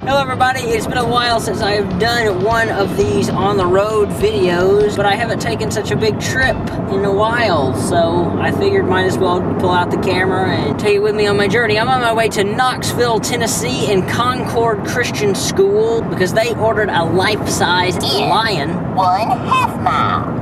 Hello everybody, it's been a while since I've done one of these on the road videos, but I haven't taken such a big trip in a while, so I figured might as well pull out the camera and take you with me on my journey. I'm on my way to Knoxville, Tennessee in Concord Christian School because they ordered a life-size lion. 1/2 mile.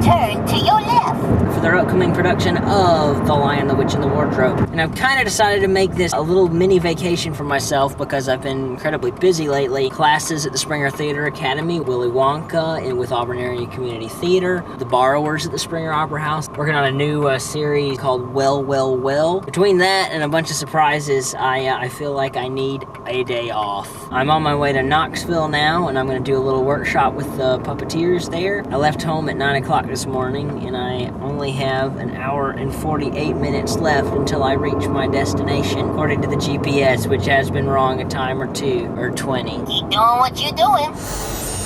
Turn to your left. For their upcoming production of The Lion, the Witch, and the Wardrobe. And I've kind of decided to make this a little mini vacation for myself because I've been incredibly busy lately. Classes at the Springer Theater Academy, Willy Wonka, and with Auburn Area Community Theater, The Borrowers at the Springer Opera House, working on a new series called Well, Well, Well. Between that and a bunch of surprises, I feel like I need a day off. I'm on my way to Knoxville now, and I'm going to do a little workshop with the puppeteers there. I left home at 9 o'clock this morning, and I only have an hour and 48 minutes left until I reach my destination, according to the GPS, which has been wrong a time or two, or 20. Keep doing what you're doing.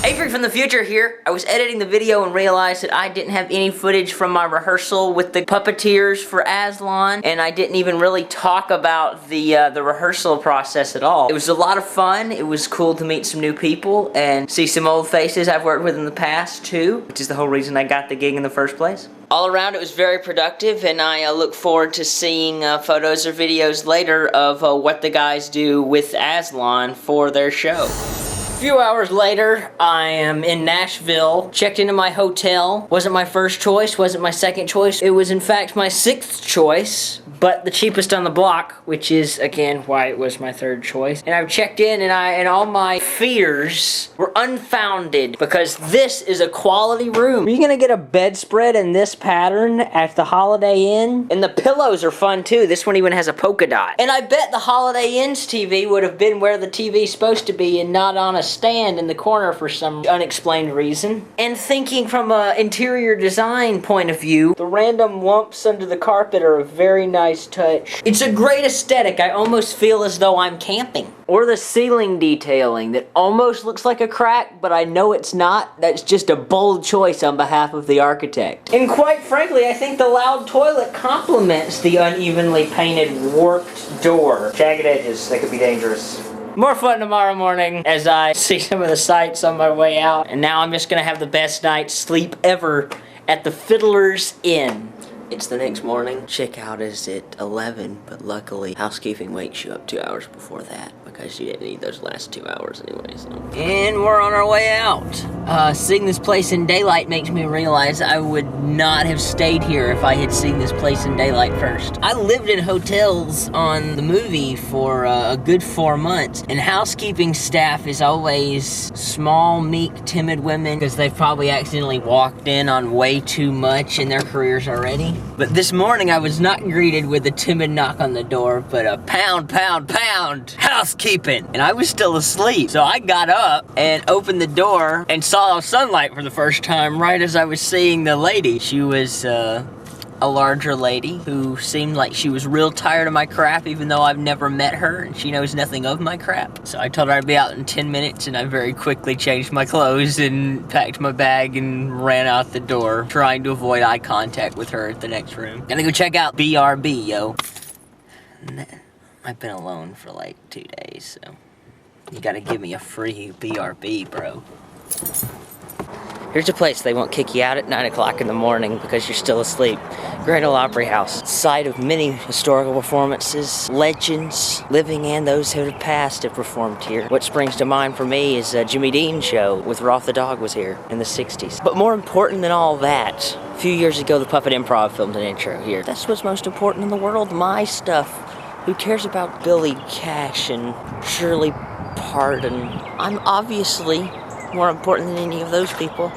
Avery from the future here. I was editing the video and realized that I didn't have any footage from my rehearsal with the puppeteers for Aslan, and I didn't even really talk about the rehearsal process at all. It was a lot of fun. It was cool to meet some new people and see some old faces I've worked with in the past too, which is the whole reason I got the gig in the first place. All around, it was very productive, and I look forward to seeing photos or videos later of what the guys do with Aslan for their show. A few hours later, I am in Nashville, checked into my hotel. Wasn't my first choice, wasn't my second choice. It was in fact my 6th choice, but the cheapest on the block, which is again why it was my 3rd choice. And I've checked in, and all my fears were unfounded because this is a quality room. Are you gonna get a bedspread in this pattern at the Holiday Inn? And the pillows are fun too. This one even has a polka dot. And I bet the Holiday Inn's TV would have been where the TV's supposed to be and not on a stand in the corner for some unexplained reason. And thinking from an interior design point of view, the random lumps under the carpet are a very nice touch. It's a great aesthetic. I almost feel as though I'm camping. Or the ceiling detailing that almost looks like a crack, but I know it's not. That's just a bold choice on behalf of the architect. And quite frankly, I think the loud toilet complements the unevenly painted, warped door. Jagged edges, that could be dangerous. More fun tomorrow morning as I see some of the sights on my way out. And now I'm just gonna have the best night's sleep ever at the Fiddler's Inn. It's the next morning. Checkout is at 11, but luckily housekeeping wakes you up 2 hours before that because you didn't need those last 2 hours anyway. So. And we're on our way out. Seeing this place in daylight makes me realize I would not have stayed here if I had seen this place in daylight first. I lived in hotels on the movie for a good 4 months, and housekeeping staff is always small, meek, timid women because they've probably accidentally walked in on way too much in their careers already. But this morning I was not greeted with a timid knock on the door, but a pound, pound, pound, housekeeping. And I was still asleep. So I got up and opened the door and saw sunlight for the first time right as I was seeing the lady. She was a larger lady who seemed like she was real tired of my crap, even though I've never met her and she knows nothing of my crap. So I told her I'd be out in 10 minutes, and I very quickly changed my clothes and packed my bag and ran out the door, trying to avoid eye contact with her at the next room. Gotta go check out BRB, yo. I've been alone for like 2 days, so you gotta give me a free BRB, bro. Here's a place they won't kick you out at 9 o'clock in the morning because you're still asleep. Grand Ole Opry House. Site of many historical performances, legends, living and those who have passed have performed here. What springs to mind for me is a Jimmy Dean show with Roth the Dog was here in the 60s. But more important than all that, a few years ago the Puppet Improv filmed an intro here. That's what's most important in the world, my stuff. Who cares about Billy Cash and Shirley Pardon? I'm obviously more important than any of those people.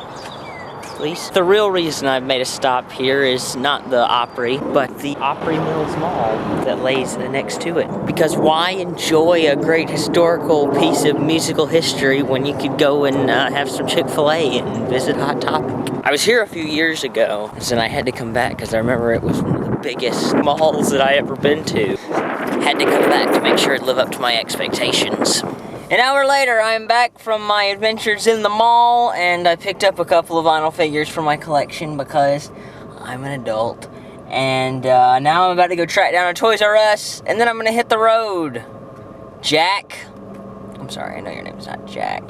Please. The real reason I've made a stop here is not the Opry, but the Opry Mills Mall that lays next to it. Because why enjoy a great historical piece of musical history when you could go and have some Chick-fil-A and visit Hot Topic? I was here a few years ago, and I had to come back because I remember it was one of the biggest malls that I ever been to. Had to come back to make sure it lived up to my expectations. An hour later, I'm back from my adventures in the mall, and I picked up a couple of vinyl figures for my collection because I'm an adult. And now I'm about to go track down a Toys R Us, and then I'm gonna hit the road. Jack, I'm sorry, I know your name is not Jack.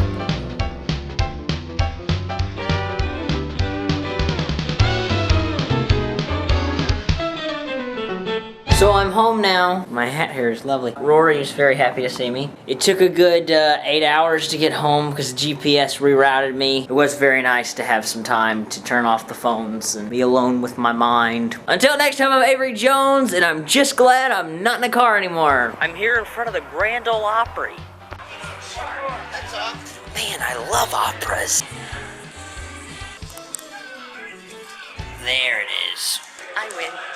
So I'm home now. My hat here is lovely. Rory is very happy to see me. It took a good 8 hours to get home because the GPS rerouted me. It was very nice to have some time to turn off the phones and be alone with my mind. Until next time, I'm Avery Jones, and I'm just glad I'm not in a car anymore. I'm here in front of the Grand Ole Opry. Man, I love operas. There it is. I win.